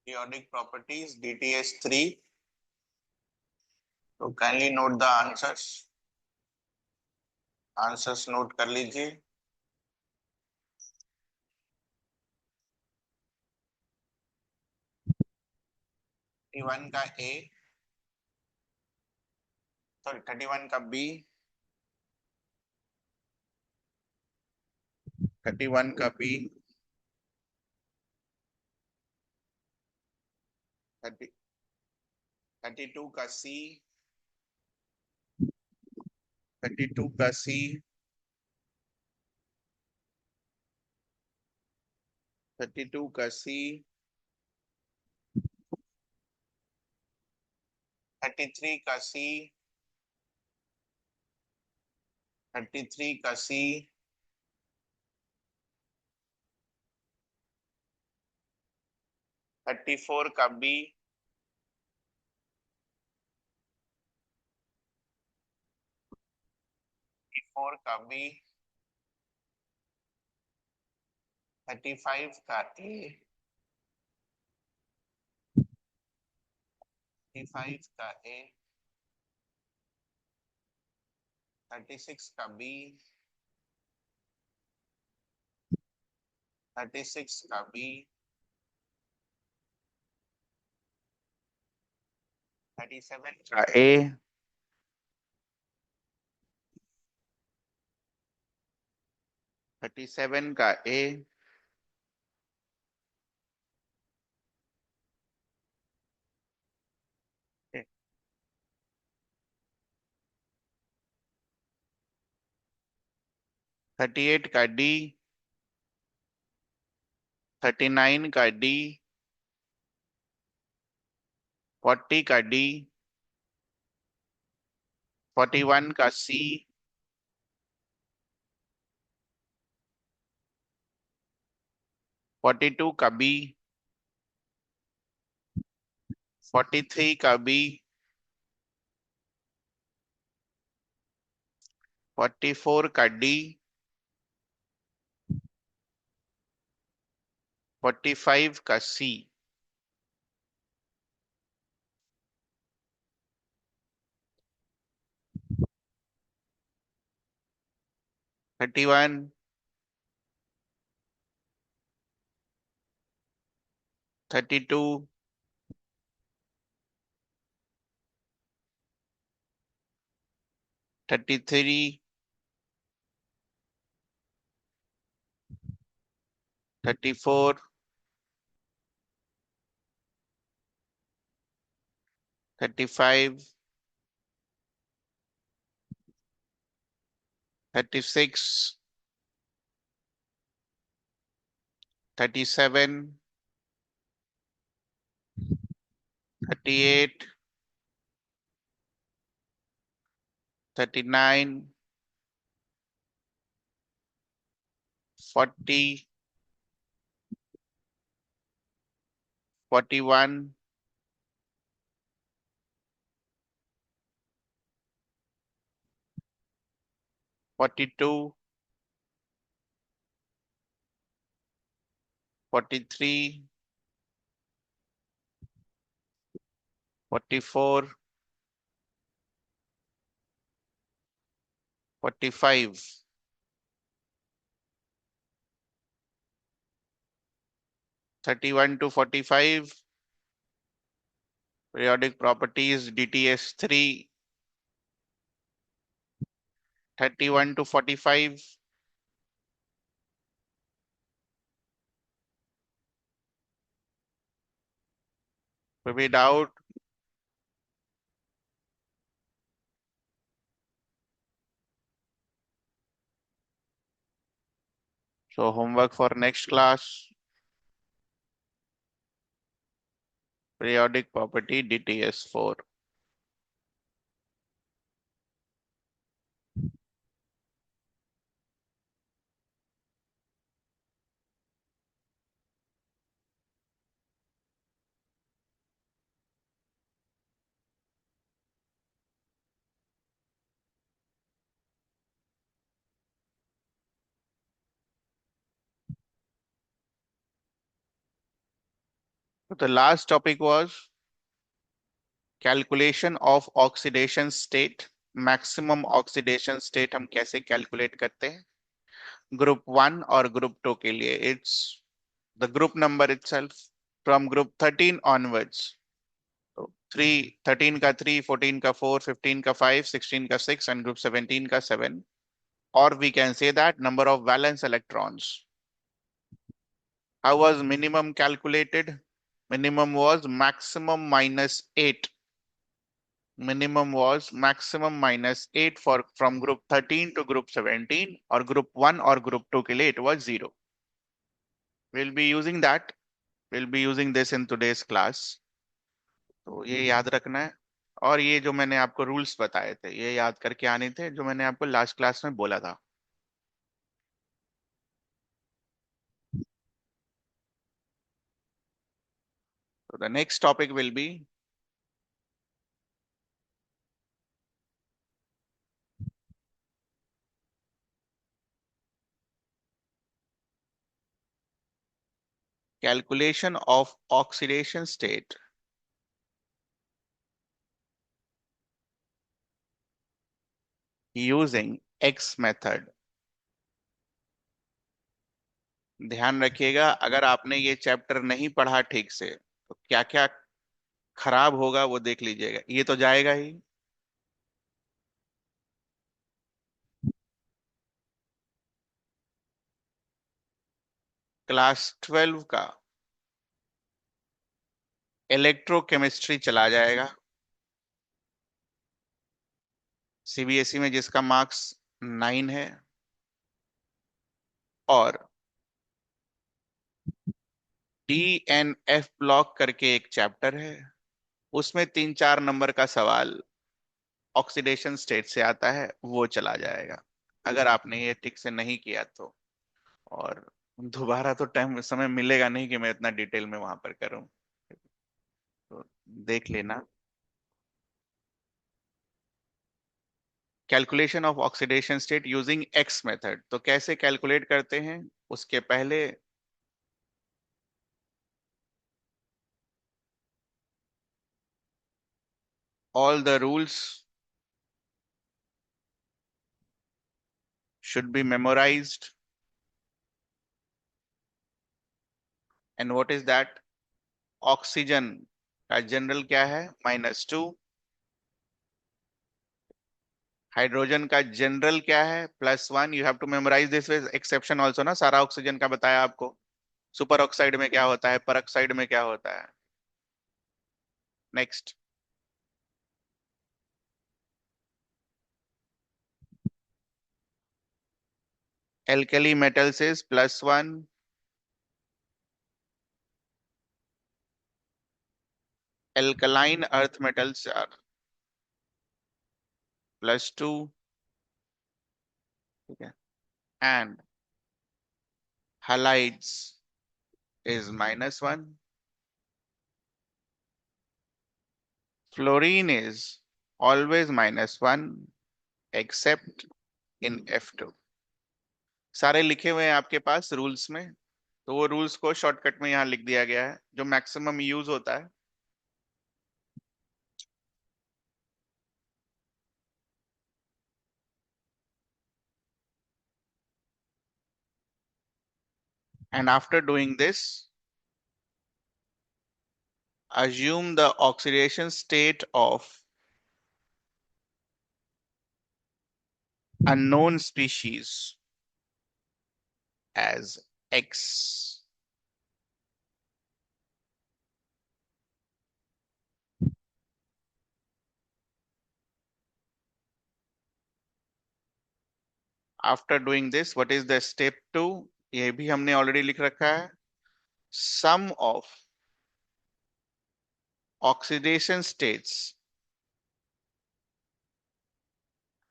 periodic properties DTS3. तो kindly note the answers. Answers note कर लीजिए. 31 का A, सॉरी 31 का B, 31 का B, 32 का C, 32 का C, 32 का C, 33 का C, 33 का C, 34 का B, 34 का B, 35 का A, 35 का A, 36 का B, 36 का B, 37 का A, 37 का A, 38 का D, 39 का D, 40 का D, 41 का C, 42 का B, 43 का B, 44 का D, 45 का C, 31, 32, 33, 34, 35, 36, 37, 38, 39, 40, 41, 42, 43, 44, 45, 31 to 45, periodic properties DTS3, 31 to 45, maybe doubt. So homework for next class, periodic property DTS4. The last topic was calculation of oxidation state. Maximum oxidation state हम कैसे calculate करते हैं group one और group to के लिए। It's the group number itself from group 13 onwards. तो 13 का 3, 14 का 4, 15 का 5, 16 का 6 एंड ग्रुप 17 का 7। और we can say that number of valence electrons. How was minimum calculated? Minimum was maximum minus 8। Minimum was maximum minus 8 for from group 13 to group 17, or group 1 or group 2 के लिए it was 0. We'll be using that. We'll be using this in today's class. तो ये याद रखना है। और ये जो मैंने आपको रूल्स बताए थे ये याद करके आने थे, जो मैंने आपको लास्ट क्लास में बोला था। So the next topic will be calculation of oxidation state using X method। ध्यान रखिएगा, अगर आपने ये चैप्टर नहीं पढ़ा ठीक से तो क्या क्या खराब होगा वो देख लीजिएगा। ये तो जाएगा ही। क्लास 12 का इलेक्ट्रोकेमिस्ट्री चला जाएगा। सीबीएसई में जिसका मार्क्स 9 है। और डीएनएफ ब्लॉक करके एक चैप्टर है, उसमें 3-4 नंबर का सवाल ऑक्सीडेशन स्टेट से आता है, वो चला जाएगा अगर आपने ये ठीक से नहीं किया तो। और दोबारा तो टाइम समय मिलेगा नहीं कि मैं इतना डिटेल में वहां पर करूं। तो देख लेना। Calculation of oxidation state using x method, तो कैसे कैलकुलेट करते हैं उसके पहले all the rules should be memorized। and what is that? Oxygen का जनरल क्या है? -2। हाइड्रोजन का जनरल क्या है? +1। You have to memorise this with exception also ना। सारा ऑक्सीजन का बताया आपको। सुपर ऑक्साइड में क्या होता है, पर ऑक्साइड में क्या होता है। Next, alkali metals is +1। Alkaline earth metals are +2। ठीक है। And halides is -1। Fluorine is always -1 except in F2। सारे लिखे हुए हैं आपके पास रूल्स में, तो वो रूल्स को शॉर्टकट में यहाँ लिख दिया गया है जो मैक्सिमम यूज होता है। And after doing this, assume the oxidation state of unknown species as X। After doing this, what is the step 2? ये भी हमने ऑलरेडी लिख रखा है। Sum of oxidation states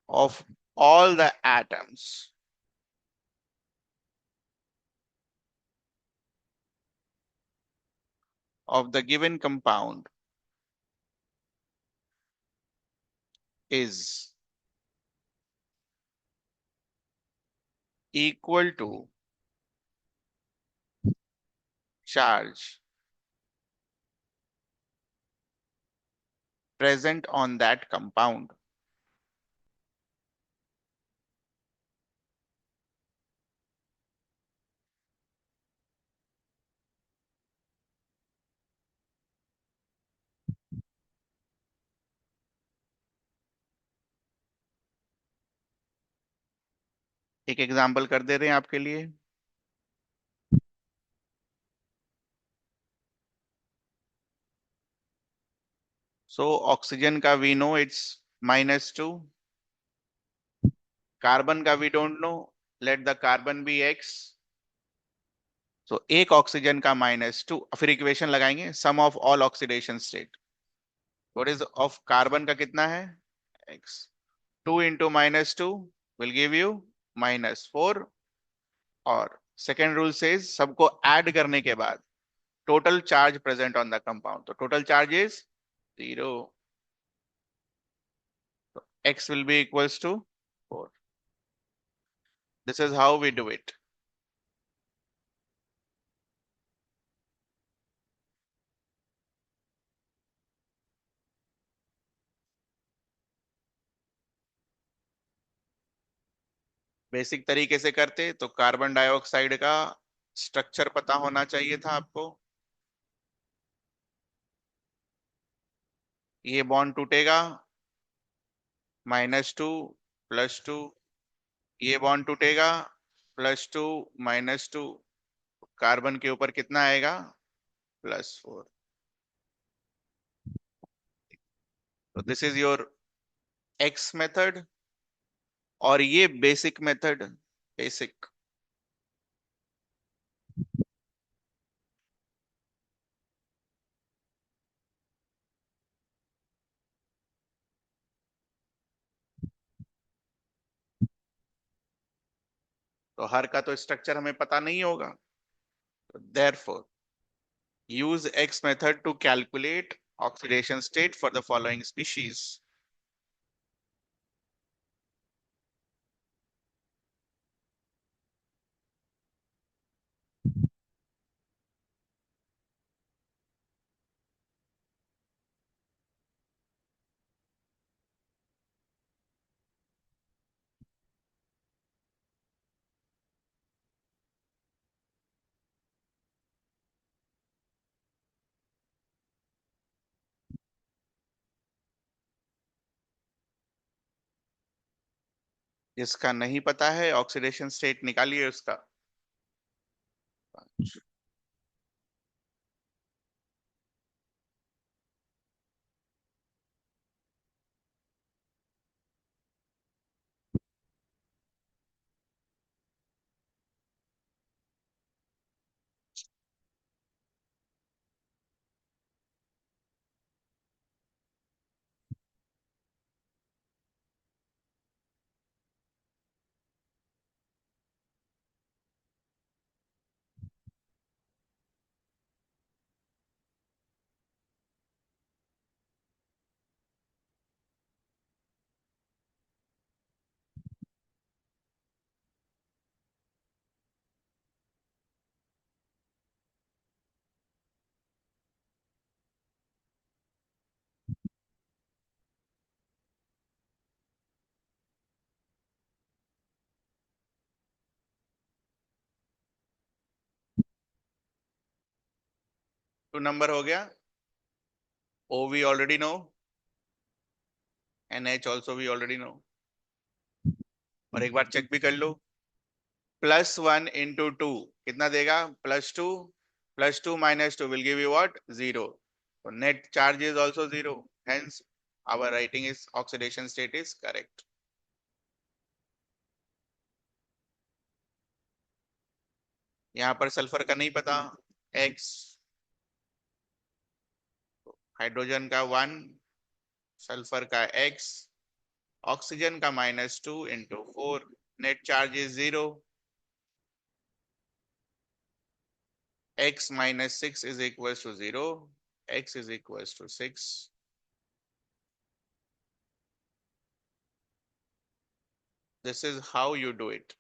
of all the atoms of the given compound is equal to charge present on that compound. एक example कर दे रहे हैं आपके लिए। सो ऑक्सीजन का वी नो इट्स -2, कार्बन का we don't know, let the carbon be x। So एक ऑक्सीजन का -2, फिर इक्वेशन लगाएंगे, sum of all oxidation state, what is of carbon का कितना है x, 2 into -2 will give you -4। और सेकेंड रूल से सबको ऐड करने के बाद total charge present on the compound, तो total charge is 0, x will be equals to 4. This is how we do it. Basic तरीके से करते तो कार्बन डाइऑक्साइड का स्ट्रक्चर पता होना चाहिए था आपको। ये बॉन्ड टूटेगा, -2 +2, ये बॉन्ड टूटेगा, +2 -2, कार्बन के ऊपर कितना आएगा, +4। तो this is your x method, और ये बेसिक मेथड, बेसिक। तो हर का तो स्ट्रक्चर हमें पता नहीं होगा, therefore use X method to calculate oxidation state for the following species. जिसका नहीं पता है ऑक्सीडेशन स्टेट निकालिए उसका। 2 नंबर हो गया। O we already know, NH also we already know। और एक बार चेक भी कर लो, +1 into 2 कितना देगा, +2, +2 - 2 will give you what, 0। So net charge is also 0, hence our writing is oxidation state is correct। यहाँ पर सल्फर का नहीं पता, X, हाइड्रोजन का 1, सल्फर का X, ऑक्सीजन का -2 into 4, net charge is 0, x - 6 is equals to 0, x is equals to 6। This is how you do it।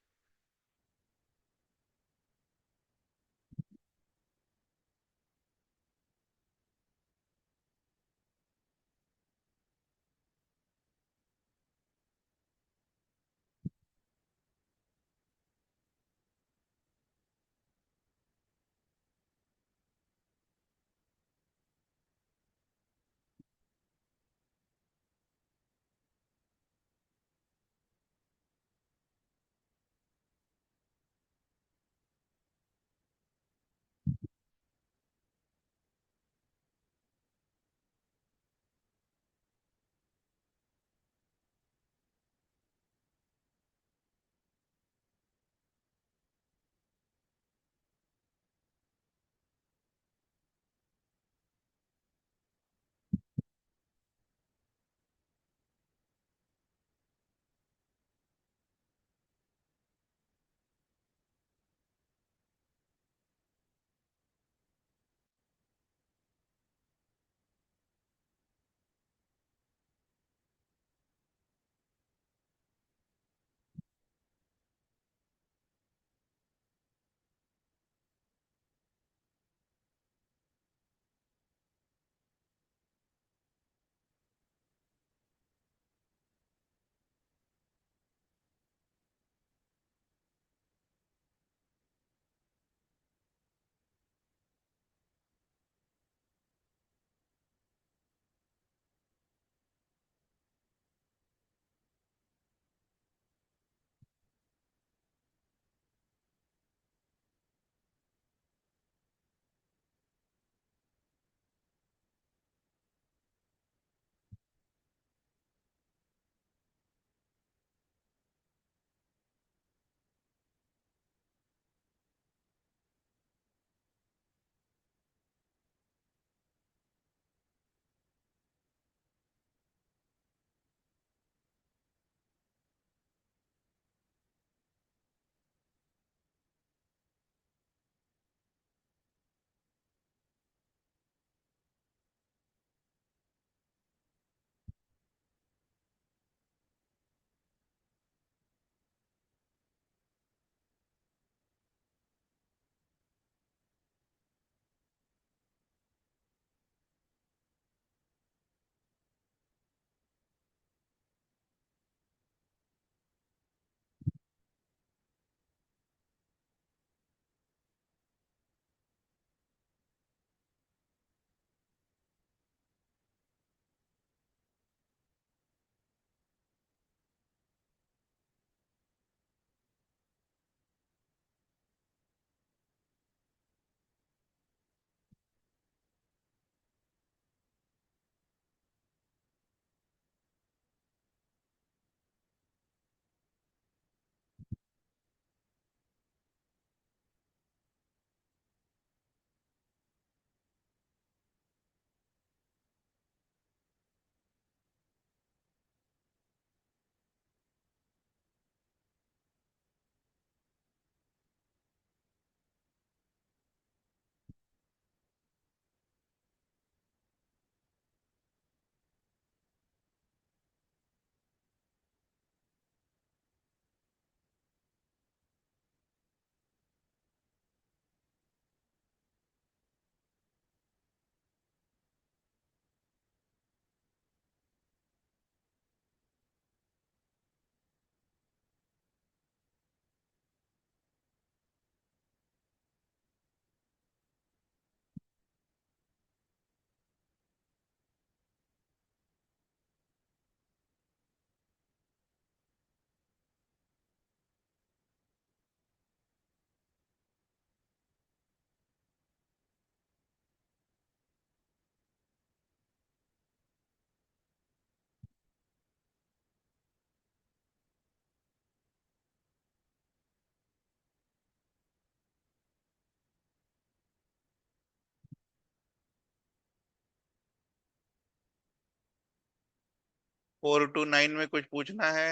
4 to 9 में कुछ पूछना है?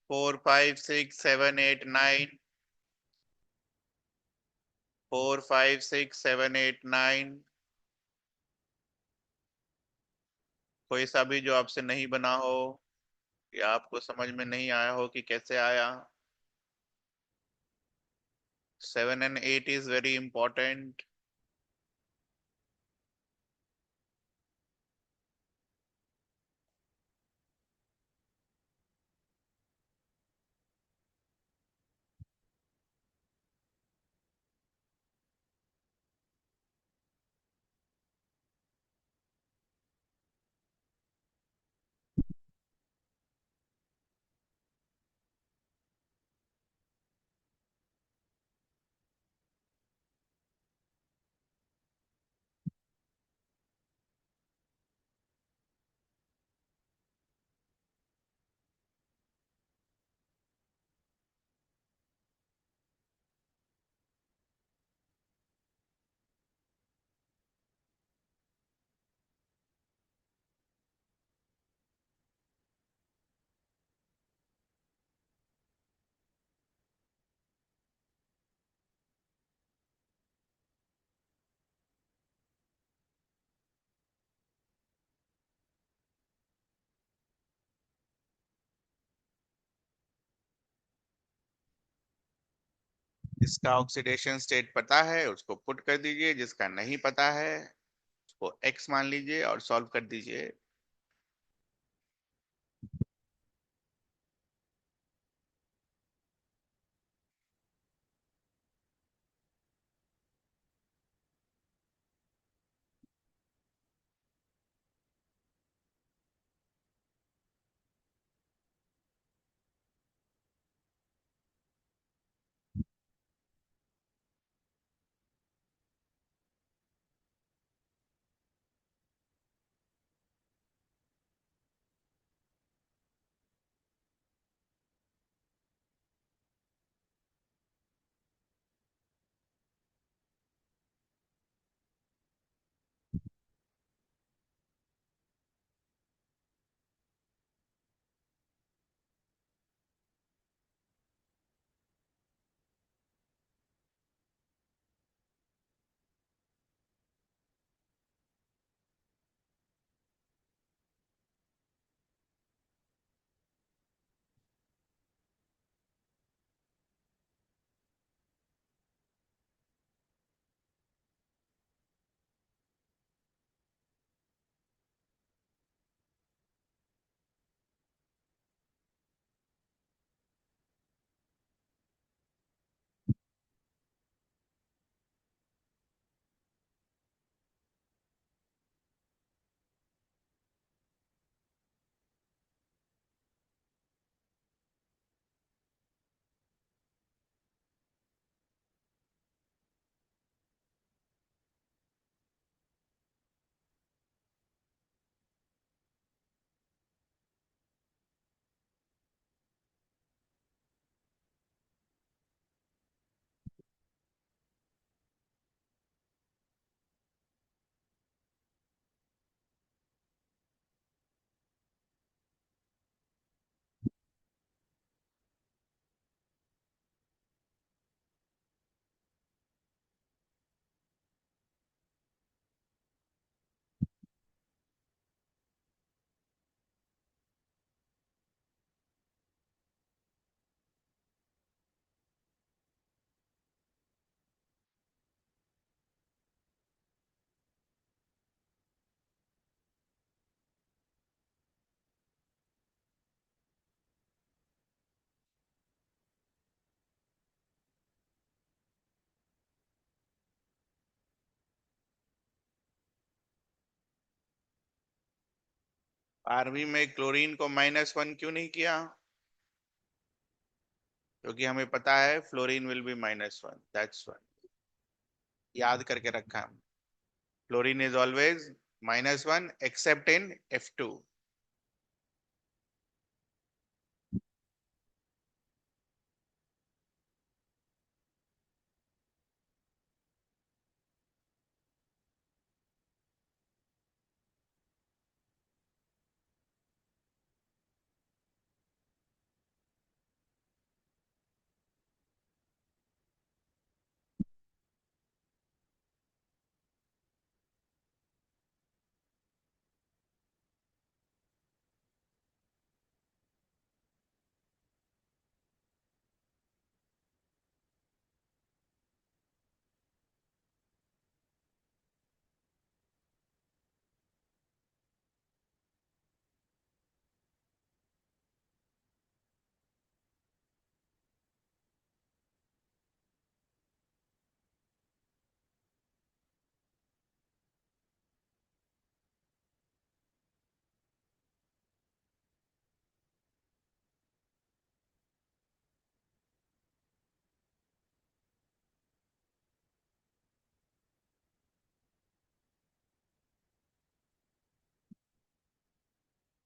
4 5 6 7 8 9। 4 5 6 7 8 9। कोई सा भी जो आपसे नहीं बना हो या आपको समझ में नहीं आया हो कि कैसे आया। 7 and 8 is very important. जिसका ऑक्सीडेशन स्टेट पता है उसको पुट कर दीजिए, जिसका नहीं पता है उसको एक्स मान लीजिए और सॉल्व कर दीजिए। आरबी में क्लोरीन को -1 क्यों नहीं किया? क्योंकि हमें पता है fluorine will be -1, that's one. याद करके रखा हम। Fluorine is always -1 accept in F2।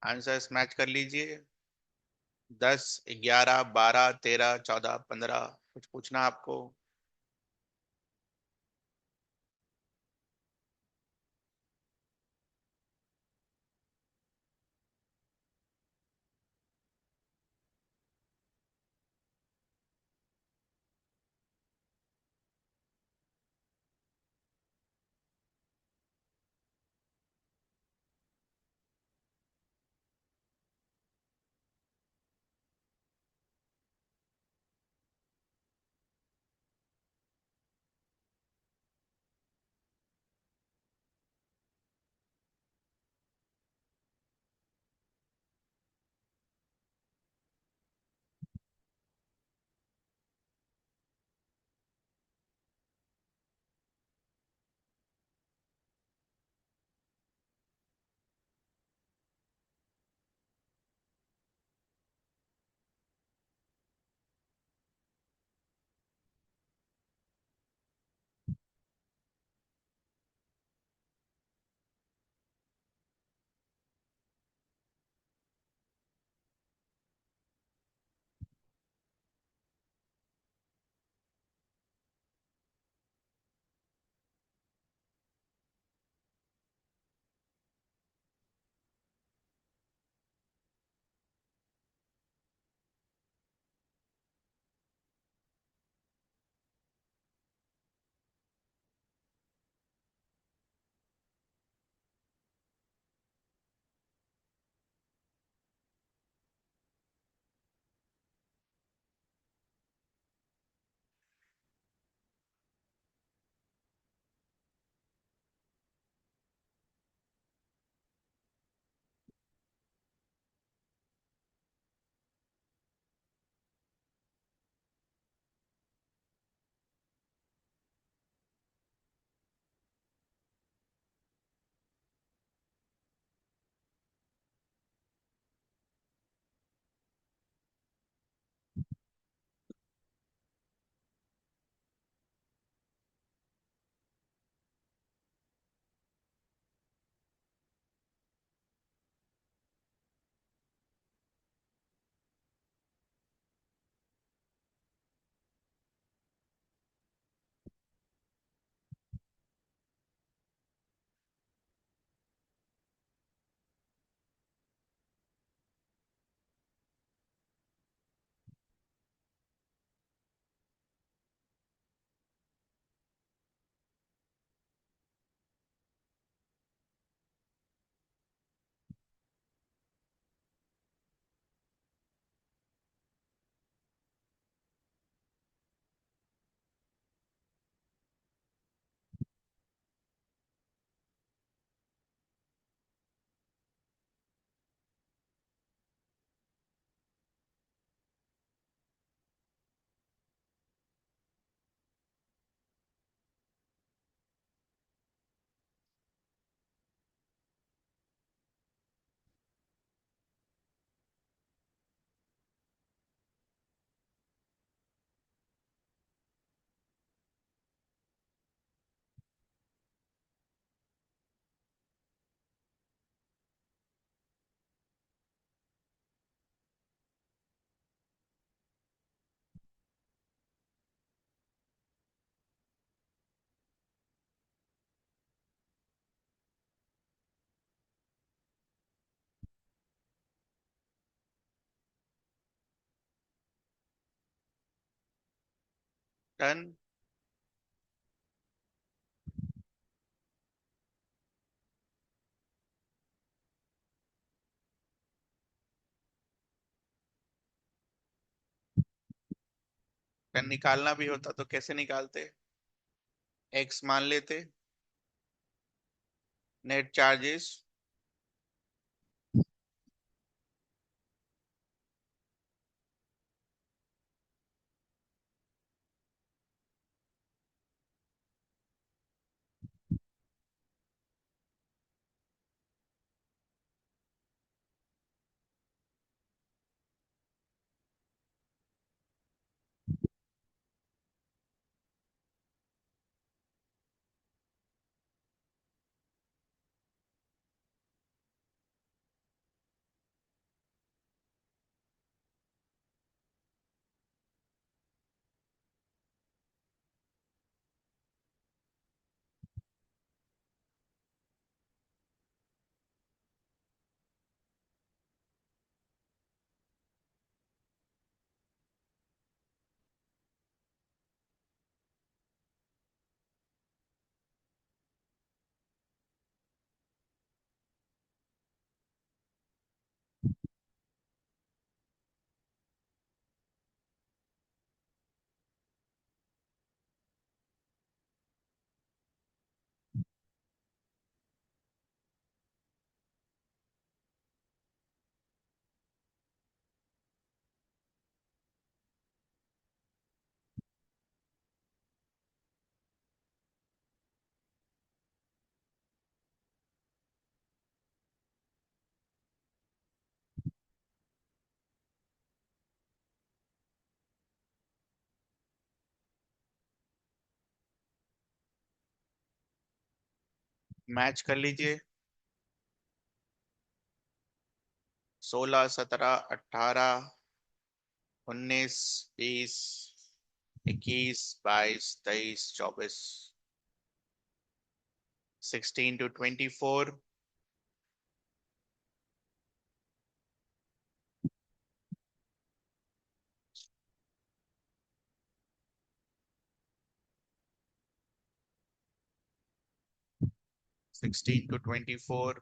Answers match कर लीजिए। 10, 11, 12, 13, 14, 15। कुछ पूछना आपको? डन। डन निकालना भी होता तो कैसे निकालते? एक्स मान लेते। Net charges. मैच कर लीजिए। 16, 17, 18, 19, 20, 21, 22, 23, 24, 16 to 24, 16 to 24,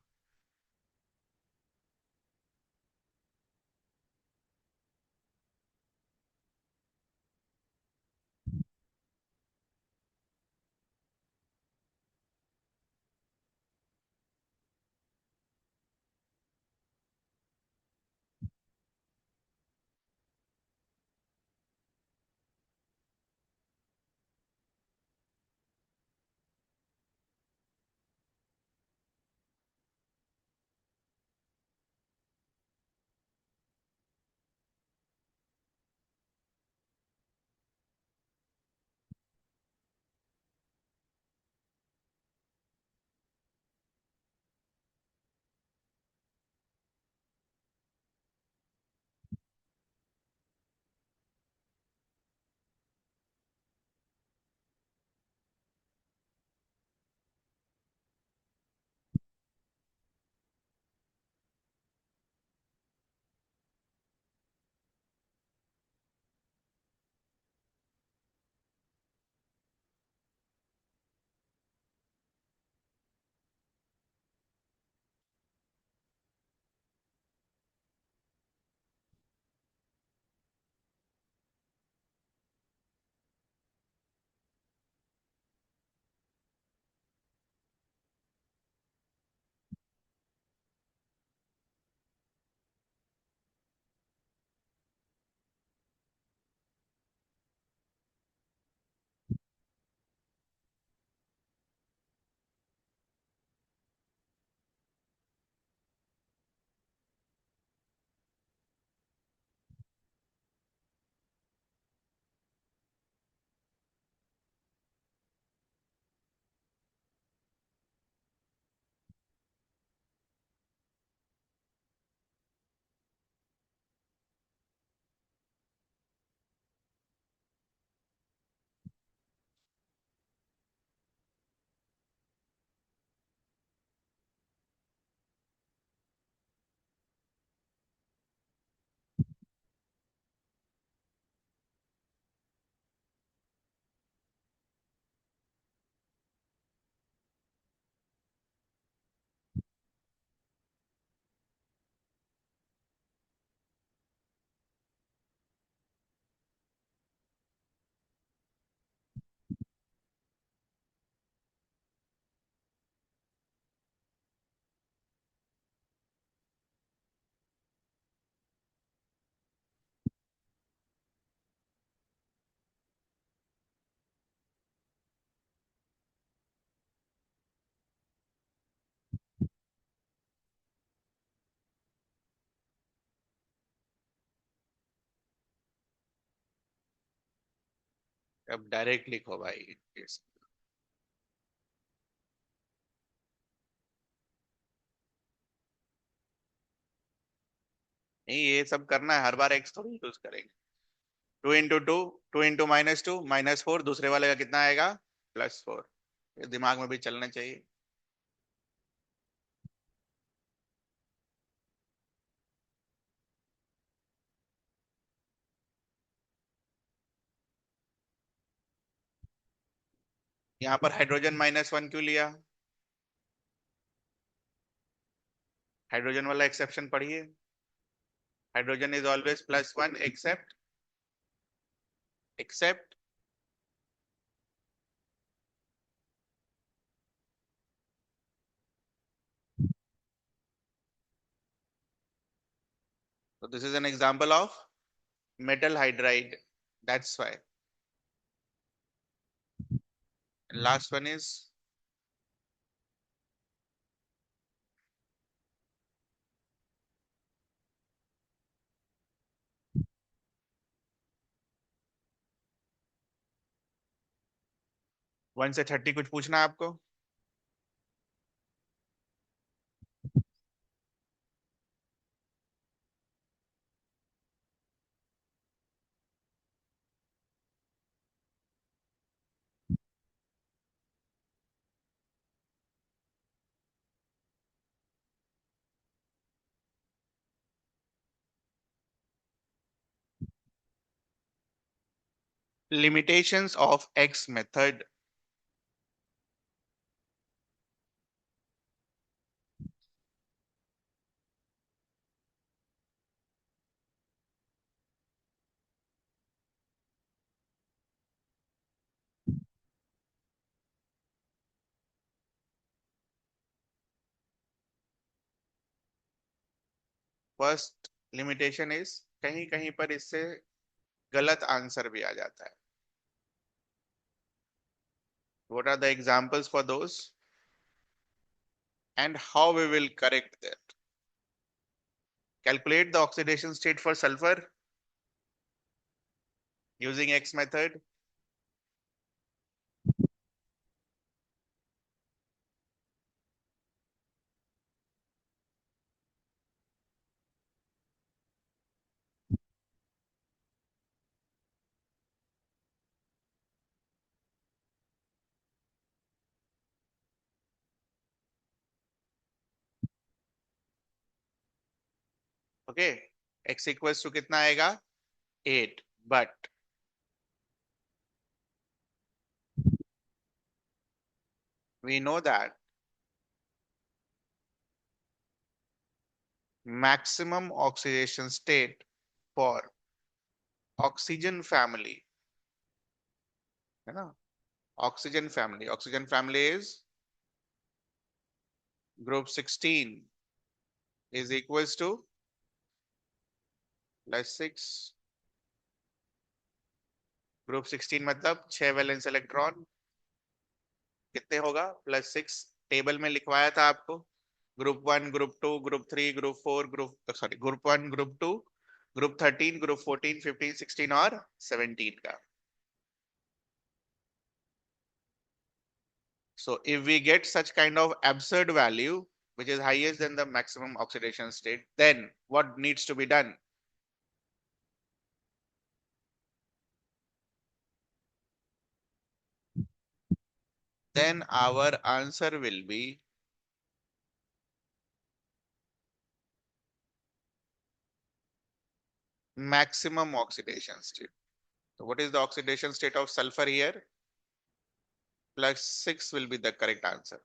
अब डायरेक्ट लिखो भाई। नहीं, ये सब करना है, हर बार एक्स थोड़ी यूज करेंगे। 2 into 2, 2 into -2, -4, दूसरे वाले का कितना आएगा? +4। ये दिमाग में भी चलना चाहिए। यहाँ पर हाइड्रोजन -1 क्यों लिया? हाइड्रोजन वाला एक्सेप्शन पढ़िए। Hydrogen is always +1 except. So this is an example of metal hydride. That's why. And last one is 1 से 30 कुछ पूछना है आपको? Limitations of X method. First limitation is, कहीं कहीं पर इससे गलत आंसर भी आ जाता है. What are the examples for those and how we will correct that? Calculate the oxidation state for sulfur using X method. Okay, X equals to कितना आएगा 8, but we know that maximum oxidation state for oxygen family, है ना, oxygen family is group 16 is equals to +6. Group 16 मतलब 6 valence electron, कितने होगा +6. Table में लिखवाया था आपको, group 1 group 2 group 3 group 4 group 1 group 2 group 13 group 14 15 16 और 17 का. So if we get such kind of absurd value which is highest than the maximum oxidation state, then what needs to be done? Then our answer will be maximum oxidation state. So what is the oxidation state of sulfur here? +6 will be the correct answer.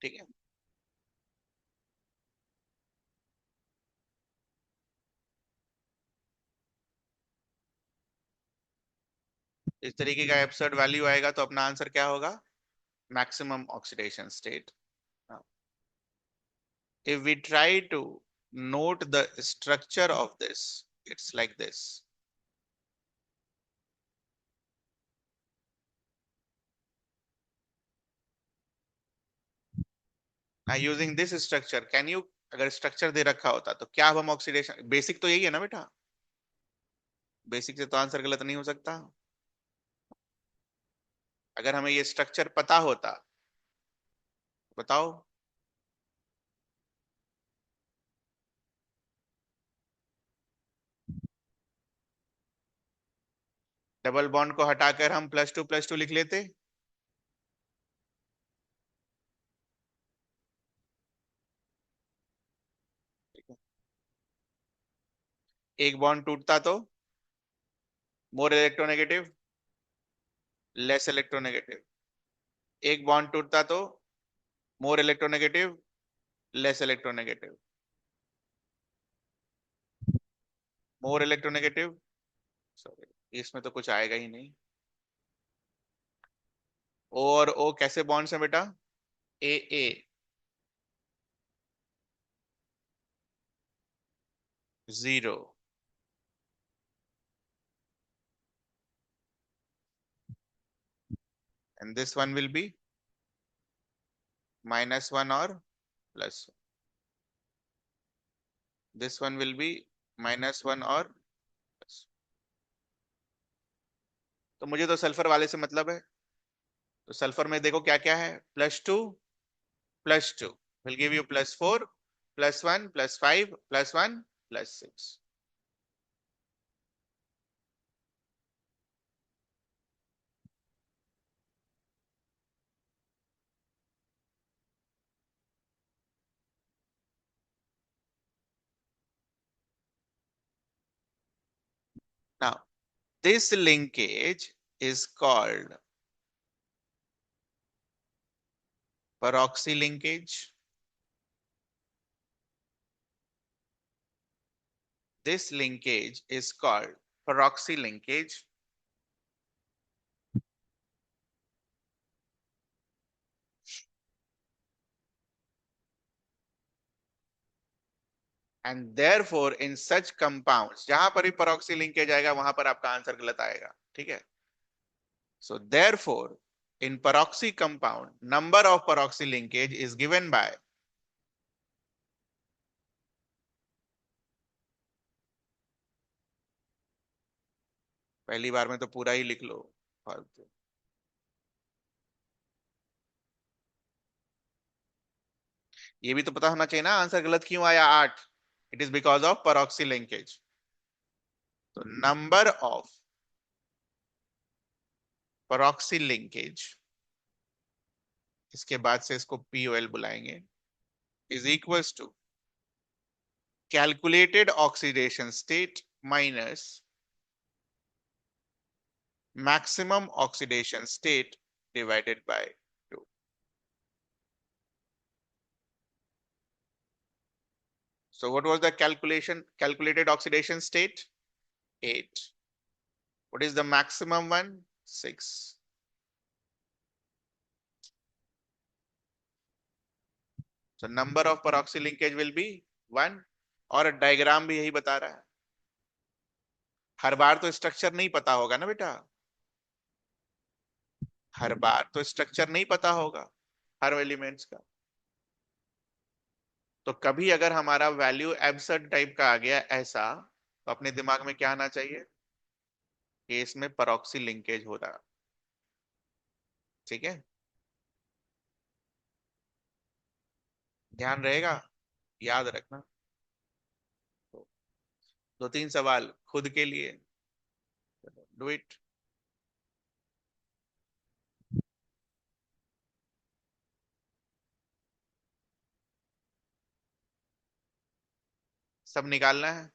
ठीक है. इस तरीके का absurd value आएगा तो अपना answer क्या होगा? Maximum oxidation state. If we try to note the structure of this, it's like this. Now using this structure, can you, अगर स्ट्रक्चर दे रखा होता तो क्या अब हम ऑक्सीडेशन, बेसिक तो यही है ना बेटा, बेसिक से तो आंसर गलत नहीं हो सकता. अगर हमें ये स्ट्रक्चर पता होता, बताओ. डबल बॉन्ड को हटाकर हम +2 +2 लिख लेते. एक बॉन्ड टूटता तो मोर इलेक्ट्रोनेगेटिव, लेस इलेक्ट्रोनेगेटिव. एक बॉन्ड टूटता तो more electronegative, less electronegative. More electronegative, sorry इसमें तो कुछ आएगा ही नहीं. ओ और ओ कैसे बॉन्ड्स हैं बेटा? ए ए, 0. And this one will be -1 or plus. This one will be -1 or plus. तो मुझे तो सल्फर वाले से मतलब है। तो सल्फर में देखो क्या क्या है, +2 +2 will give you +4 +1 +5 +1 +6। Now, this linkage is called peroxy linkage. This linkage is called peroxy linkage. And therefore, in such compounds, जहां पर भी peroxy linkage आएगा वहां पर आपका आंसर गलत आएगा, ठीक है। So therefore, in peroxy compound, number of peroxy linkage is given by पहली बार में तो पूरा ही लिख लो फालतू। ये भी तो पता होना चाहिए ना आंसर गलत क्यों आया 8। It is because of peroxy linkage। तो नंबर ऑफ peroxy linkage, इसके बाद से इसको POL बुलाएंगे, is equals to calculated oxidation state minus maximum oxidation state divided by 2। So what was the calculated oxidation state? 8. What is the maximum one? 6. So number of peroxy linkage will be 1। और diagram भी यही बता रहा है। हर बार तो structure नहीं पता होगा ना बेटा, हर बार तो स्ट्रक्चर नहीं पता होगा हर एलिमेंट्स का। तो कभी अगर हमारा वैल्यू एब्सर्ड टाइप का आ गया ऐसा, तो अपने दिमाग में क्या आना चाहिए कि इसमें peroxy लिंकेज हो रहा। ठीक है, ध्यान रहेगा, याद रखना। तो 2-3 सवाल खुद के लिए, डू इट। सब निकालना है।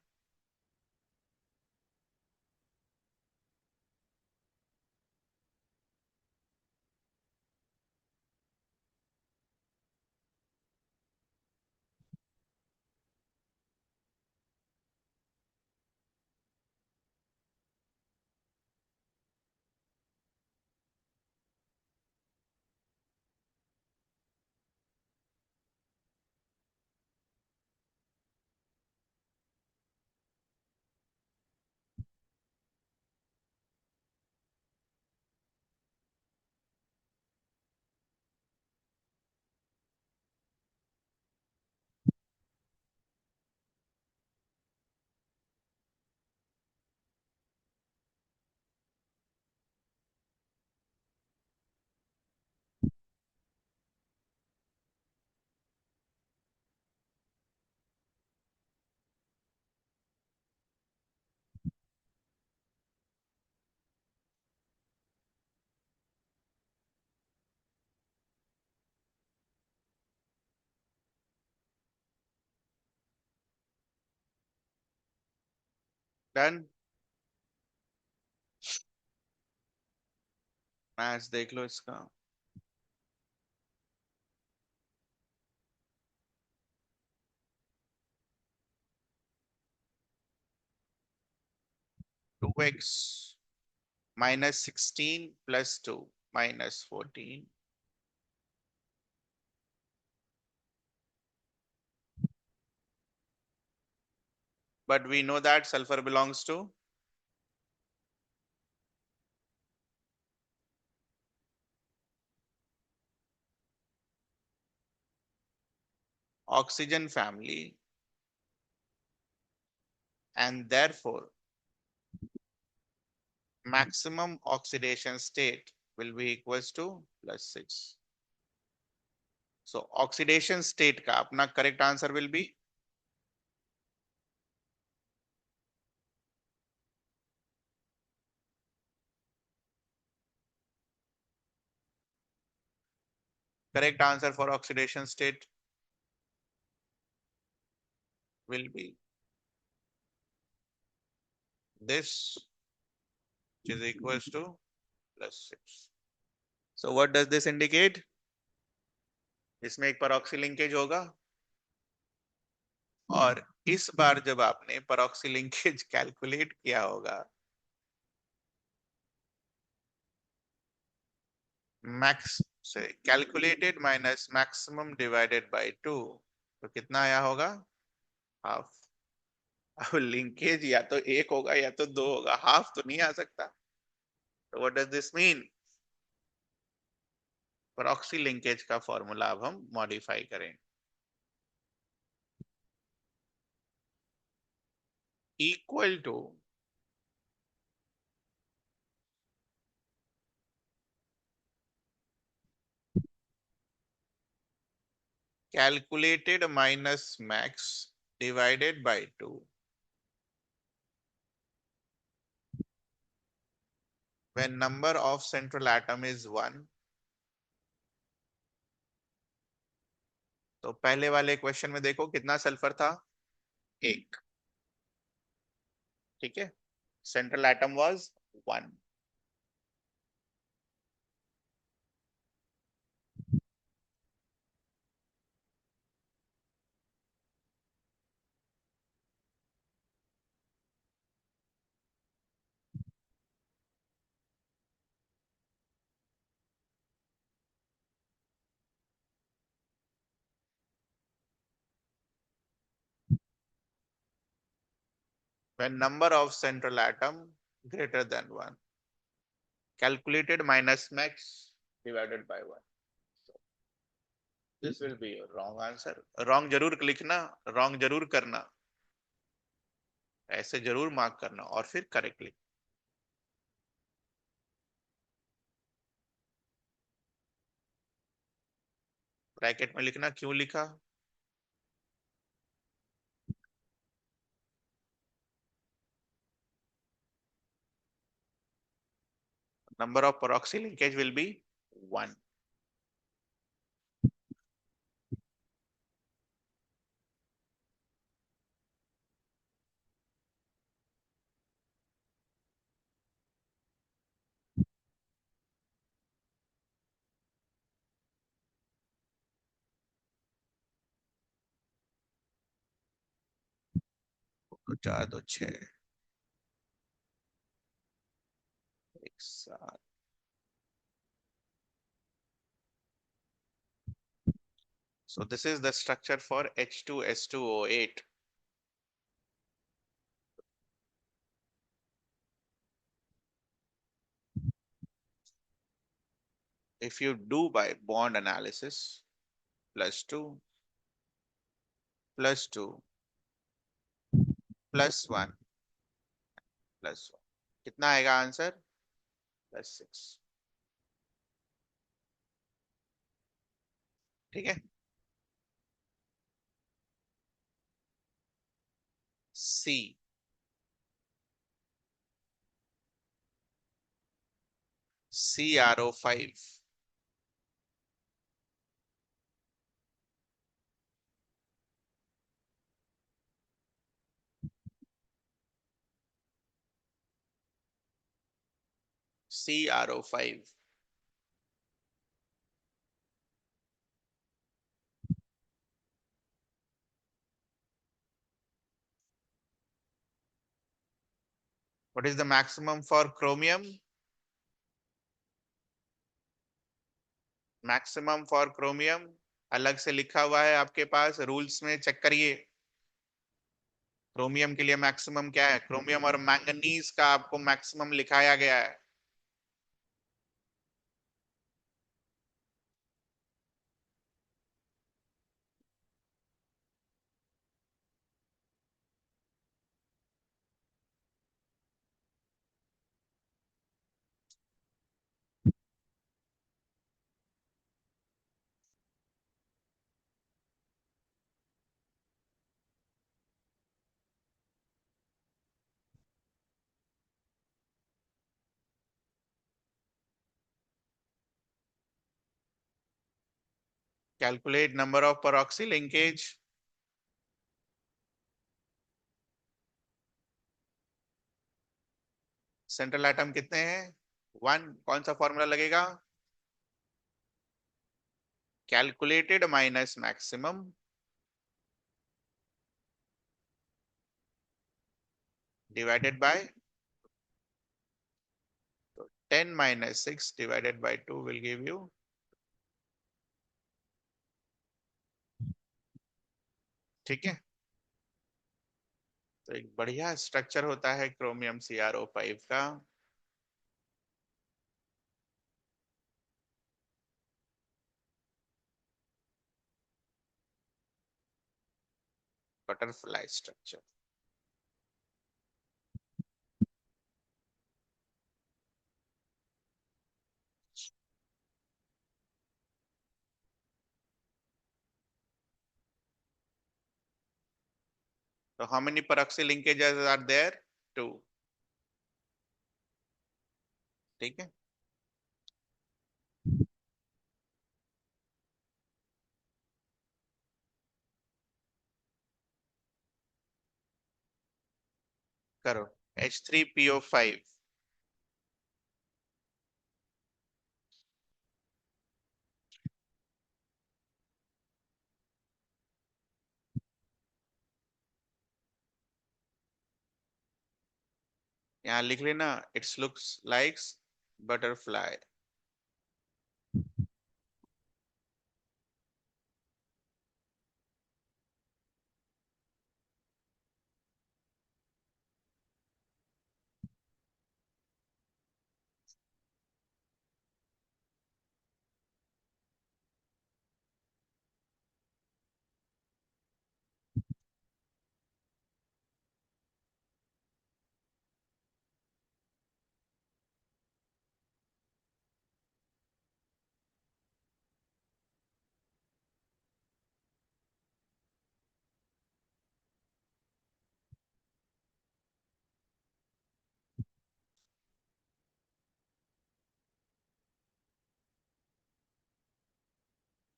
डन। मैच देख लो इसका। 2x -16 + 2 -14। But we know that sulfur belongs to oxygen family, and therefore maximum oxidation state will be equals to +6. So oxidation state का अपना correct answer will be correct answer for oxidation state will be this, which is equals to +6. So what does this indicate? इसमें एक परऑक्सी linkage होगा और इस बार जब आपने परऑक्सी linkage calculate किया होगा मैक्स से calculated minus maximum divided by 2, तो कितना आया होगा? हाफ। अब लिंकेज या तो एक होगा या तो दो होगा, हाफ तो नहीं आ सकता। तो what does this mean? Proxy linkage का फॉर्मूला अब हम मॉडिफाई करें। Equal to calculated minus max divided by 2 when number of central atom is 1। तो पहले वाले क्वेश्चन में देखो कितना सल्फर था? एक। ठीक है, central atom was 1। when number of central atom greater than 1, calculated minus max divided by 1। So this will be your wrong answer। wrong जरूर लिखना, wrong जरूर करना, ऐसे जरूर मार्क करना और फिर करेक्ट लिख। ब्रैकेट में लिखना, क्यों लिखा? number of peroxy linkage will be 1। तो 4 2 6 एक साथ। So this is the structure for H2S2O8। If you do by bond analysis, +2 +2 +1 +1, कितना आएगा आंसर? +6। ठीक है। C, CrO5, CrO5। What is the maximum for chromium? Maximum for chromium अलग से लिखा हुआ है आपके पास, रूल्स में चेक करिए। क्रोमियम के लिए मैक्सिमम क्या है? क्रोमियम और मैंगनीज का आपको मैक्सिमम लिखाया गया है। Calculate number of peroxy linkage. Central atom कितने हैं? 1। कौन सा फॉर्मूला लगेगा? Calculated minus maximum divided by, तो 10 minus 6 divided by 2 will give you, ठीक है। तो एक बढ़िया स्ट्रक्चर होता है क्रोमियम CrO5 का। Butterfly structure. तो how many peroxy linkages are there? 2। ठीक है। करो। H3PO5। यहाँ लिख लेना, इट्स लुक्स लाइक्स बटरफ्लाई।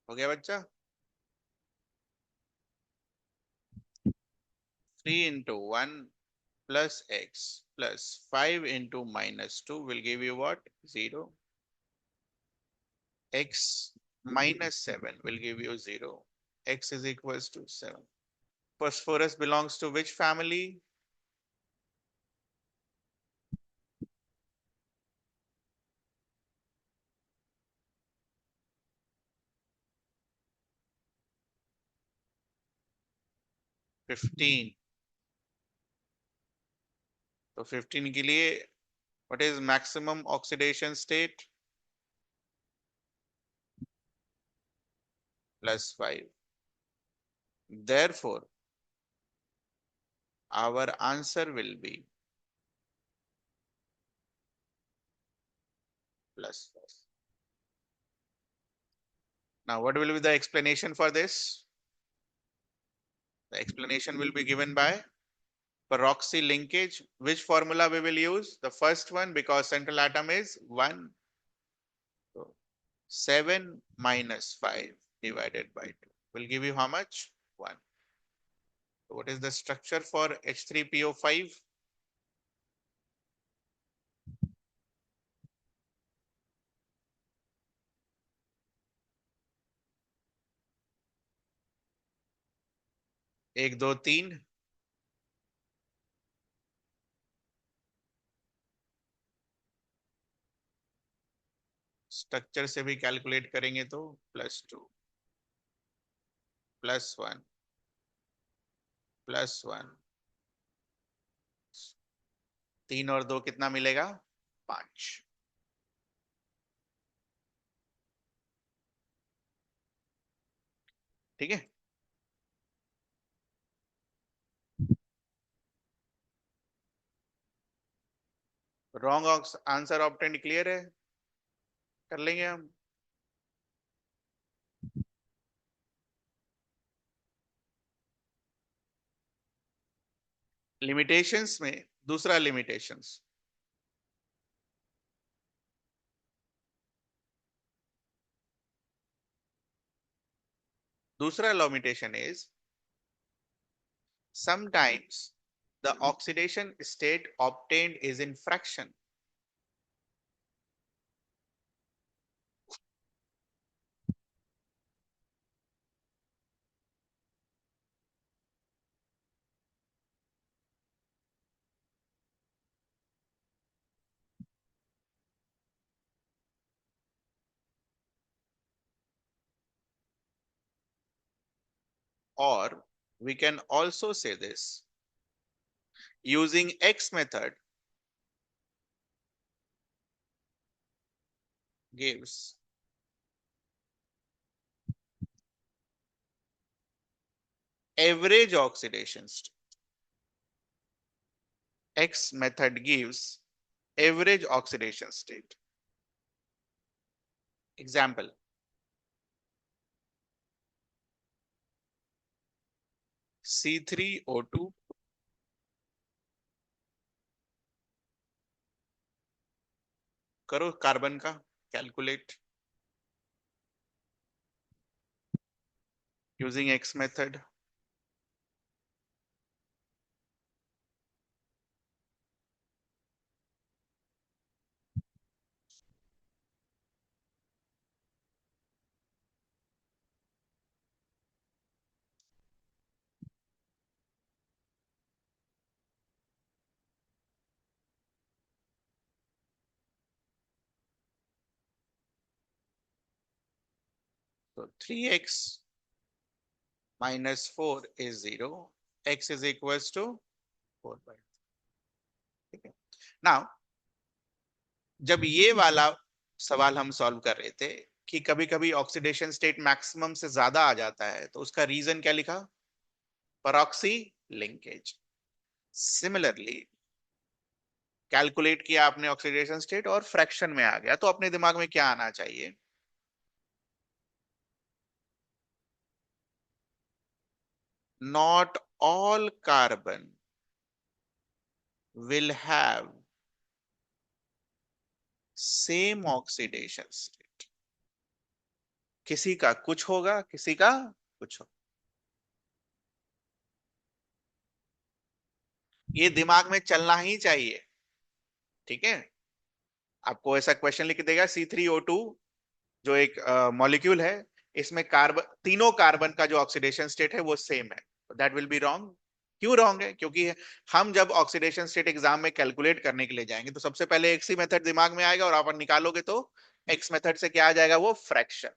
हो गया बच्चा? 3 into 1 plus x plus 5 into minus 2 will give you what? 0. X minus 7 will give you 0. X is equals to 7. Phosphorus belongs to which family? +15। तो 15 के लिए what is maximum oxidation state? +5। Therefore, our answer will be +5. Now, what will be the explanation for this? The explanation will be given by peroxy linkage. Which formula we will use? The first one, because central atom is 1. So 7 minus 5 divided by 2 will give you how much? 1. So what is the structure for H3PO5? एक दो तीन। Structure से भी calculate करेंगे तो +2 +1 +1, 3 और 2 कितना मिलेगा? 5। ठीक है। रॉन्ग आंसर ऑप्टेंड क्लियर है? कर लेंगे हम। लिमिटेशंस में दूसरा लिमिटेशंस, दूसरा limitation is sometimes the oxidation state obtained is in fraction. Or we can also say this using X method gives average oxidation state. X method gives average oxidation state. Example, C3O2 करो carbon का calculate using X method. So 3x minus 4 is 0. X is equals to 4 by 3. ठीक है. Now, जब ये वाला सवाल हम solve कर रहे थे कि कभी कभी ऑक्सीडेशन स्टेट मैक्सिमम से ज्यादा आ जाता है, तो उसका रीजन क्या लिखा? परऑक्सी लिंकेज. सिमिलरली कैलकुलेट किया आपने ऑक्सीडेशन स्टेट और फ्रैक्शन में आ गया, तो अपने दिमाग में क्या आना चाहिए? Not all carbon will have same oxidation state. किसी का कुछ होगा, किसी का कुछ होगा. ये दिमाग में चलना ही चाहिए. ठीक है. आपको ऐसा क्वेश्चन लिख देगा C3O2 जो एक मॉलिक्यूल है, इसमें कार्बन, तीनों कार्बन का जो ऑक्सीडेशन स्टेट है वो सेम है. That will be wrong. क्यों रॉन्ग है? क्योंकि हम जब ऑक्सीडेशन स्टेट एग्जाम में कैलकुलेट करने के लिए जाएंगे तो सबसे पहले एक्स ही मेथड दिमाग में आएगा और आप निकालोगे तो एक्स मेथड से क्या आ जाएगा? वो फ्रैक्शन.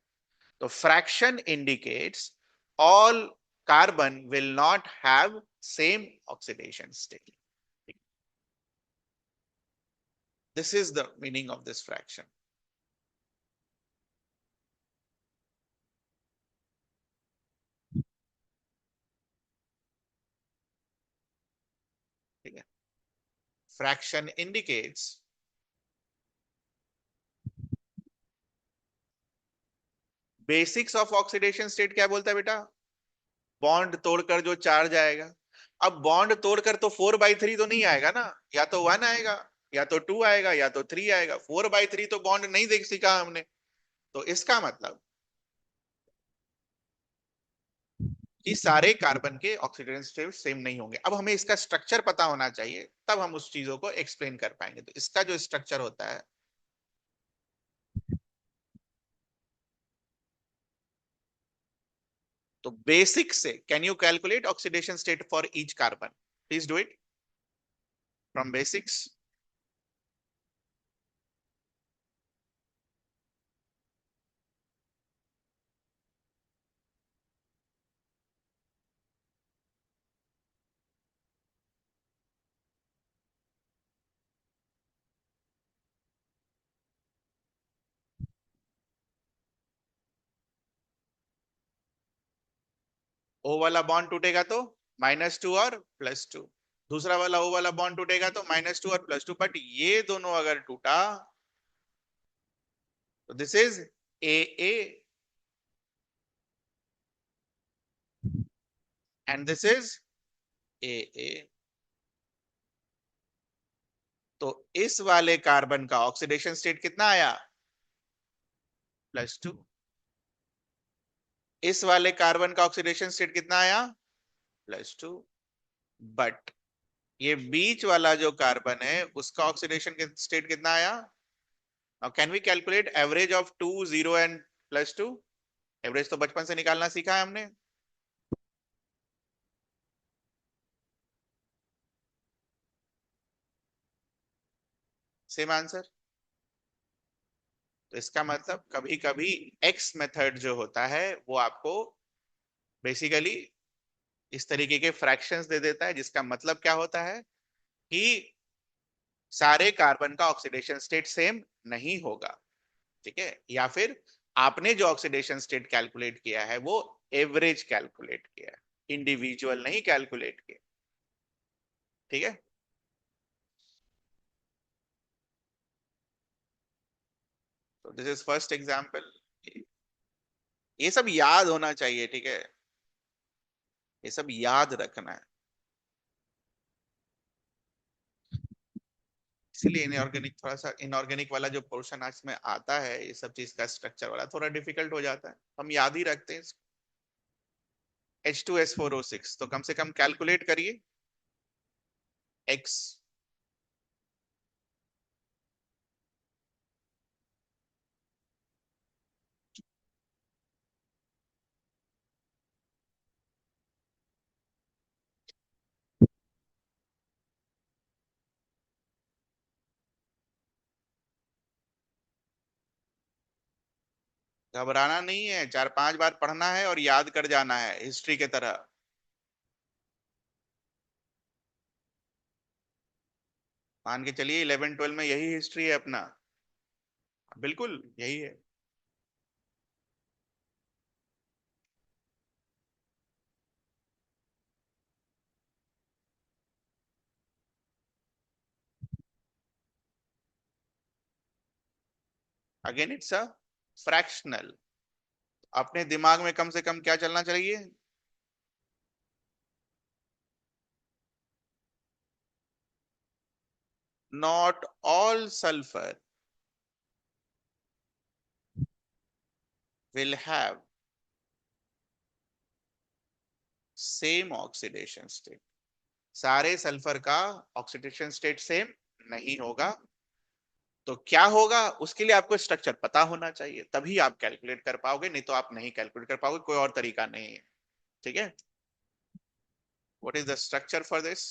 तो fraction indicates all carbon will not have same oxidation state. This is the meaning of this fraction. ठीक है. Fraction indicates basics of oxidation state. क्या बोलता है बेटा? बॉन्ड तोड़कर जो चार्ज आएगा. अब बॉन्ड तोड़कर तो 4/3 तो नहीं आएगा ना, या तो 1 आएगा, या तो 2 आएगा, या तो 3 आएगा. 4/3 तो बॉन्ड नहीं देख सीखा हमने. तो इसका मतलब कि सारे कार्बन के ऑक्सीडेशन स्टेट सेम नहीं होंगे. अब हमें इसका स्ट्रक्चर पता होना चाहिए, तब हम उस चीजों को एक्सप्लेन कर पाएंगे. तो इसका जो स्ट्रक्चर होता है, तो बेसिक से can you calculate oxidation state for each carbon? Please do it from basics. O वाला बॉन्ड टूटेगा तो -2 और +2. दूसरा वाला ओ वाला बॉन्ड टूटेगा तो -2 और +2. बट ये दोनों अगर टूटा तो this is A and this is a. तो इस वाले कार्बन का ऑक्सीडेशन स्टेट कितना आया? +2. इस वाले कार्बन का ऑक्सीडेशन स्टेट कितना आया? +2। बट ये बीच वाला जो कार्बन है उसका ऑक्सीडेशन स्टेट कितना आया? Now can we calculate average of 2, 0 and +2? Average तो बचपन से निकालना सीखा है हमने। Same answer. तो इसका मतलब कभी कभी एक्स मेथड जो होता है वो आपको बेसिकली इस तरीके के फ्रैक्शंस दे देता है, जिसका मतलब क्या होता है कि सारे कार्बन का ऑक्सीडेशन स्टेट सेम नहीं होगा। ठीक है, या फिर आपने जो ऑक्सीडेशन स्टेट कैलकुलेट किया है वो एवरेज कैलकुलेट किया है, इंडिविजुअल नहीं कैलकुलेट किया। ठीक है, तो दिस इज फर्स्ट एग्जांपल। ये सब याद होना चाहिए, ठीक है, ये सब याद रखना है। इसीलिए इनऑर्गेनिक, थोड़ा सा इनऑर्गेनिक वाला जो पोर्शन आज में आता है, ये सब चीज का स्ट्रक्चर वाला थोड़ा डिफिकल्ट हो जाता है, हम याद ही रखते हैं। H2S4O6 तो कम से कम कैलकुलेट करिए x। घबराना नहीं है, 4-5 बार पढ़ना है और याद कर जाना है हिस्ट्री के तरह। मान के चलिए 11-12 में यही हिस्ट्री है अपना, बिल्कुल यही है। Again it's a fractional. अपने दिमाग में कम से कम क्या चलना चाहिए? Not all sulphur will have same oxidation state. सारे सल्फर का ऑक्सीडेशन स्टेट सेम नहीं होगा। तो क्या होगा, उसके लिए आपको स्ट्रक्चर पता होना चाहिए, तभी आप कैलकुलेट कर पाओगे, नहीं तो आप नहीं कैलकुलेट कर पाओगे, कोई और तरीका नहीं है। ठीक है, what is the structure for this?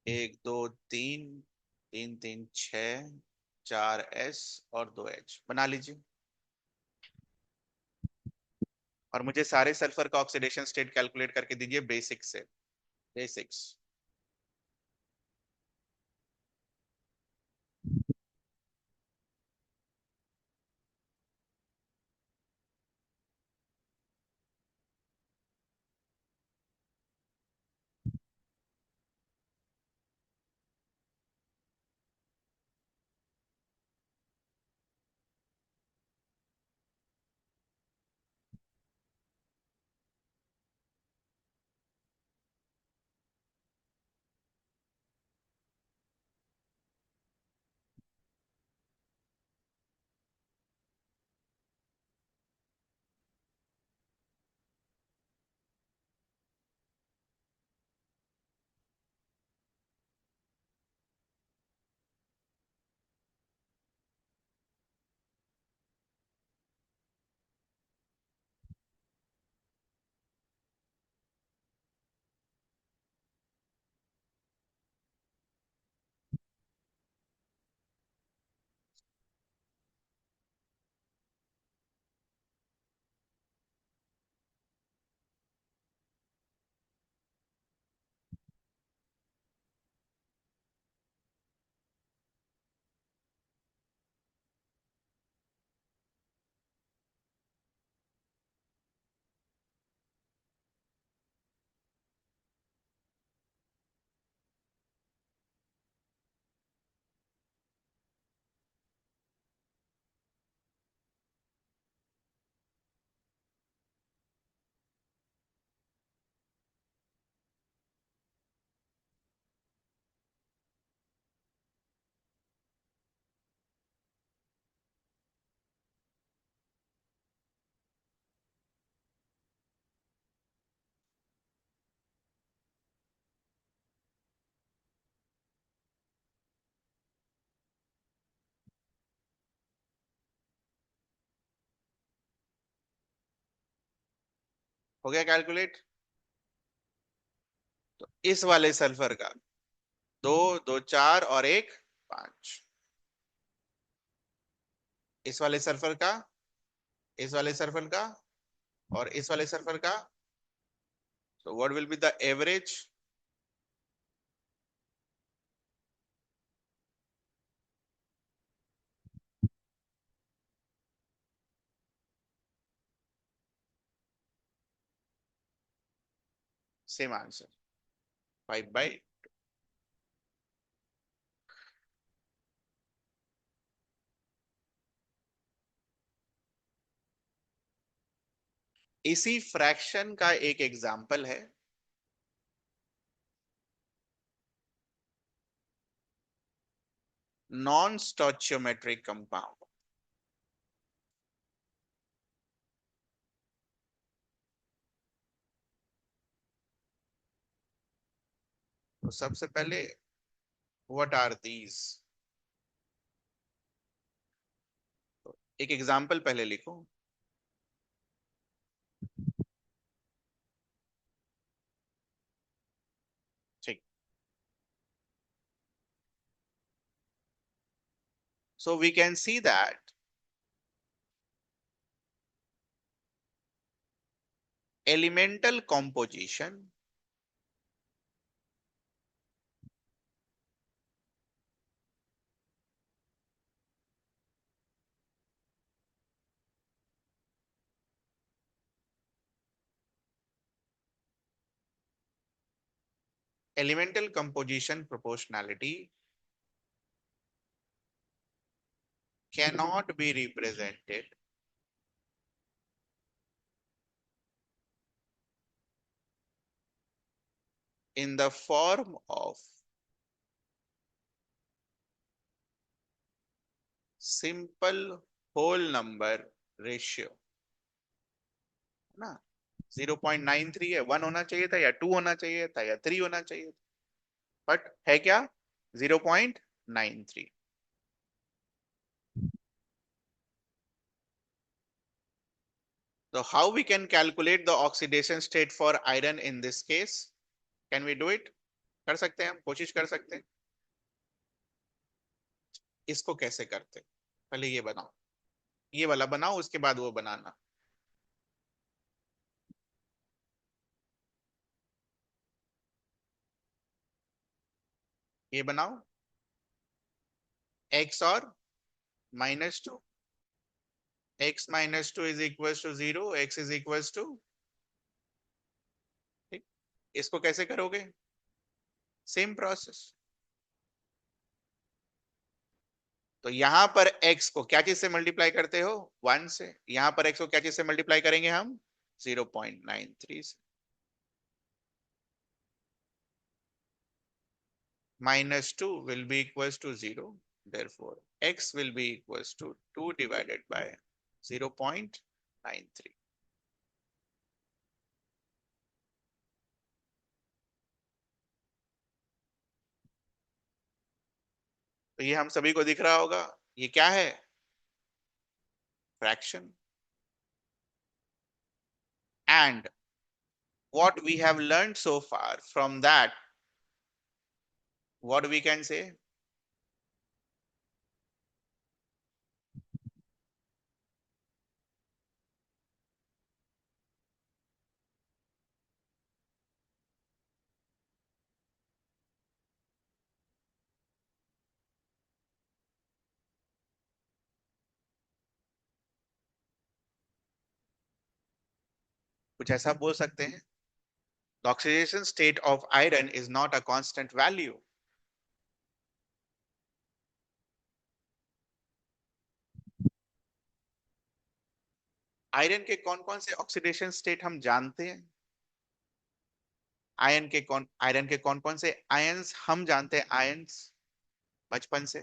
1 2 3, 3 3 6, 4s और 2h बना लीजिए। और मुझे सारे सल्फर का ऑक्सीडेशन स्टेट कैलकुलेट करके दीजिए बेसिक से। बेसिक्स। हो गया कैलकुलेट। तो इस वाले सल्फर का दो, दो चार और एक पांच, इस वाले सल्फर का, इस वाले सल्फर का और इस वाले सल्फर का। So what will be the average? Same answer, 5 by। इसी फ्रैक्शन का एक एग्जाम्पल है नॉन स्टोचियोमेट्रिक कंपाउंड। तो सबसे पहले व्हाट आर दीज, एक एग्जाम्पल पहले लिखो। ठीक। So we can see that elemental composition elemental composition proportionality cannot be represented in the form of simple whole number ratio, है ना। 0.93 है, 1 होना चाहिए था या 2 होना चाहिए था या 3 होना चाहिए था, बट है क्या, 0.93। So how we can calculate the oxidation state for iron in this case? Can we do it? कर सकते हैं, हम कोशिश कर सकते हैं। इसको कैसे करते हैं? पहले ये बनाओ, ये वाला बनाओ, उसके बाद वो बनाना। ये बनाओ, x और -2, x -2 is equal to 0, x is equal to, ठीक। इसको कैसे करोगे? Same process. तो यहां पर x को क्या चीज से मल्टीप्लाई करते हो? 1 से। यहां पर x को क्या चीज से मल्टीप्लाई करेंगे हम? 0.93 से। -2 will be equals to 0, therefore x will be equals to 2 divided by 0.93। तो ये हम सभी को दिख रहा होगा, ये क्या है? Fraction. And what we have learned so far from that, what we can say? कुछ ऐसा बोल सकते हैं, the oxidation state of iron is not a constant value। Iron के कौन कौन से ऑक्सीडेशन स्टेट हम जानते हैं? आयरन के कौन कौन से आयंस हम जानते हैं? आयंस बचपन से,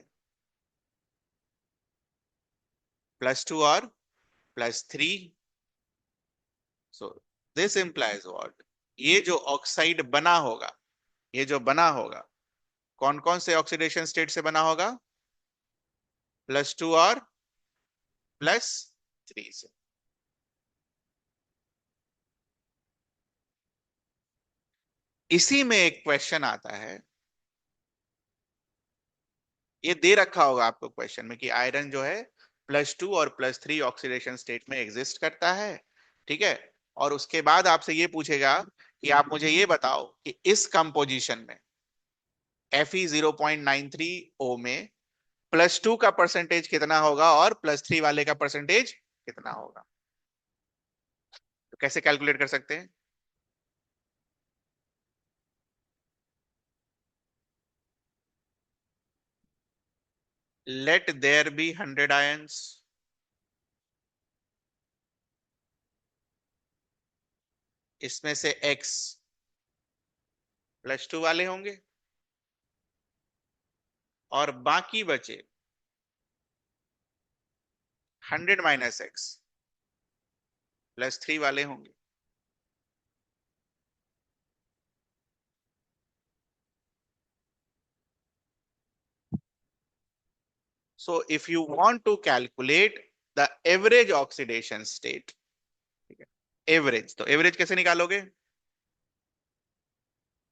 +2 और +3। सो दिस इंप्लाइज व्हाट, ये जो ऑक्साइड बना होगा, ये जो बना होगा, कौन कौन से ऑक्सीडेशन स्टेट से बना होगा? +2 और +3 से। इसी में एक क्वेश्चन आता है, ये दे रखा होगा आपको क्वेश्चन में कि आयरन जो है +2 और +3 ऑक्सीडेशन स्टेट में एग्जिस्ट करता है, ठीक है। और उसके बाद आपसे ये पूछेगा कि आप मुझे ये बताओ कि इस कंपोजिशन में Fe 0.93 O में +2 का परसेंटेज कितना होगा और +3 वाले का परसेंटेज कितना होगा। तो कैसे कैलकुलेट कर सकते हैं? लेट देयर बी 100 आयंस, इसमें से X +2 वाले होंगे और बाकी बचे 100 - X +3 वाले होंगे। So if you want to calculate the average oxidation state, ठीक है, एवरेज, तो एवरेज कैसे निकालोगे?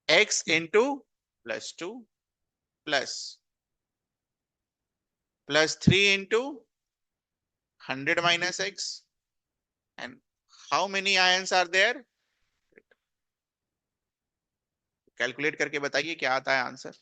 X into +2 +3 into 100 - X, and how many ions are there? Calculate करके बताइए क्या आता है आंसर।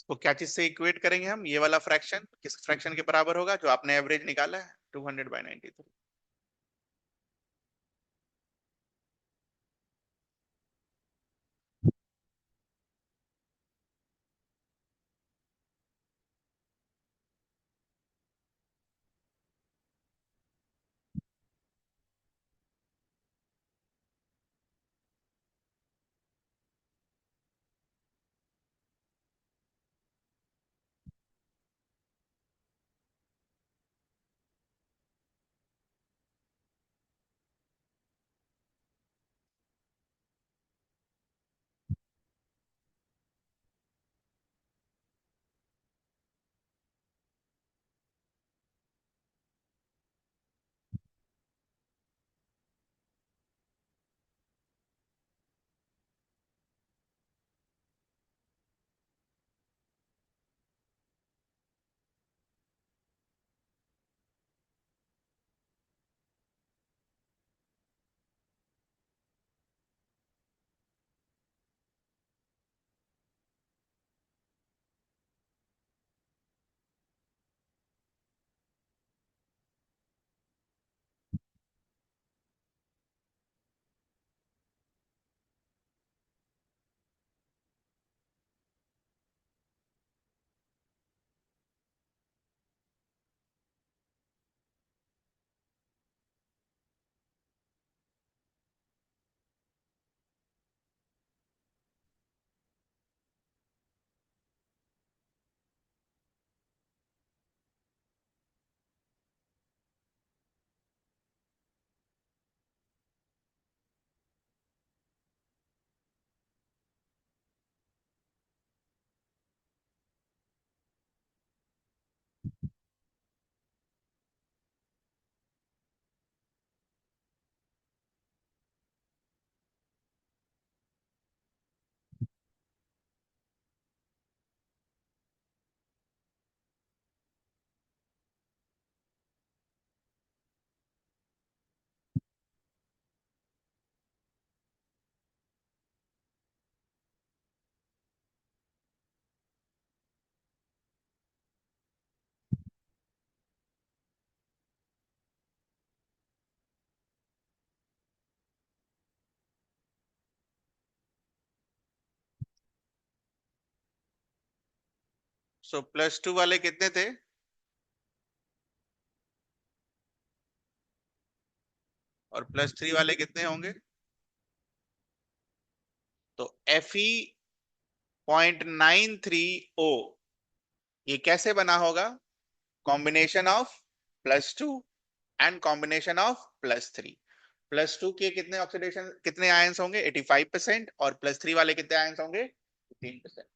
तो क्या चीज से इक्वेट करेंगे हम? ये वाला फ्रैक्शन किस फ्रैक्शन के बराबर होगा जो आपने एवरेज निकाला है? 200/93। सो +2 वाले कितने थे? और +3 वाले कितने होंगे? तो Fe 0.93O ये कैसे बना होगा? Combination of +2 and combination of +3। +2 के कितने ऑक्सीडेशन कितने आयंस होंगे? 85%। और +3 वाले कितने आयंस होंगे? 15%।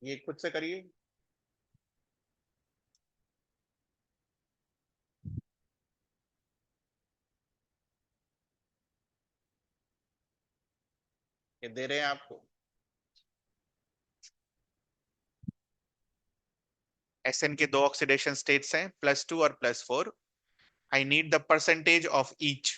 ये खुद से करिए। ये दे रहे हैं आपको। SN के दो ऑक्सीडेशन स्टेट्स हैं, +2 और +4। I need the percentage of each.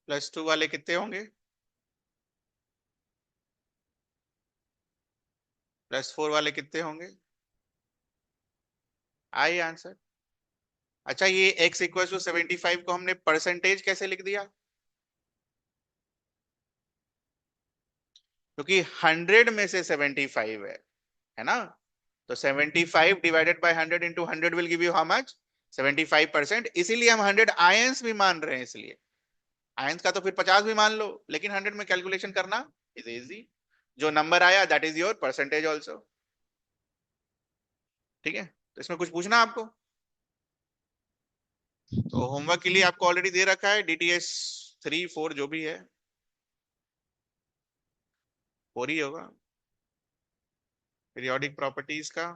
+2 वाले कितने होंगे? +4 वाले कितने होंगे? I answer. अच्छा, ये x = 75 को हमने परसेंटेज कैसे लिख दिया? क्योंकि 100 में से 75 है ना? तो 75 divided by 100 into 100 will give you how much? 75%, इसीलिए हम 100 आयंस भी मान रहे हैं। इसलिए आयंस का तो फिर 50 भी मान लो, लेकिन 100 में कैलकुलेशन करना इज इजी। जो नंबर आया that is your percentage also. ठीक है, तो इसमें कुछ पूछना आपको? तो होमवर्क के लिए आपको ऑलरेडी दे रखा है DTS 3 4 जो भी है, 4 ही होगा, पीरियोडिक प्रॉपर्टीज का।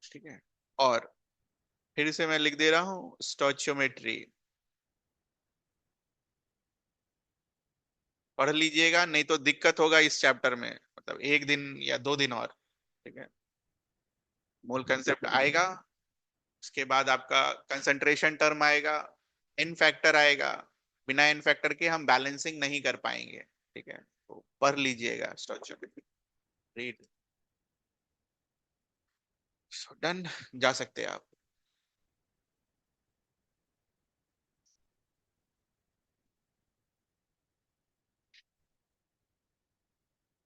ठीक है, और फिर से मैं लिख दे रहा हूं स्टोइचियोमेट्री, पढ़ लीजिएगा, नहीं तो दिक्कत होगा इस चैप्टर में, मतलब 1 दिन या 2 दिन और। ठीक है, मूल कंसेप्ट आएगा, उसके बाद आपका कंसंट्रेशन टर्म आएगा, इन फैक्टर आएगा, बिना इन फैक्टर के हम बैलेंसिंग नहीं कर पाएंगे। ठीक है, तो पढ़ लीजिएगा स्टोइचियोमेट्री, रीड। डन, जा सकते हैं आप।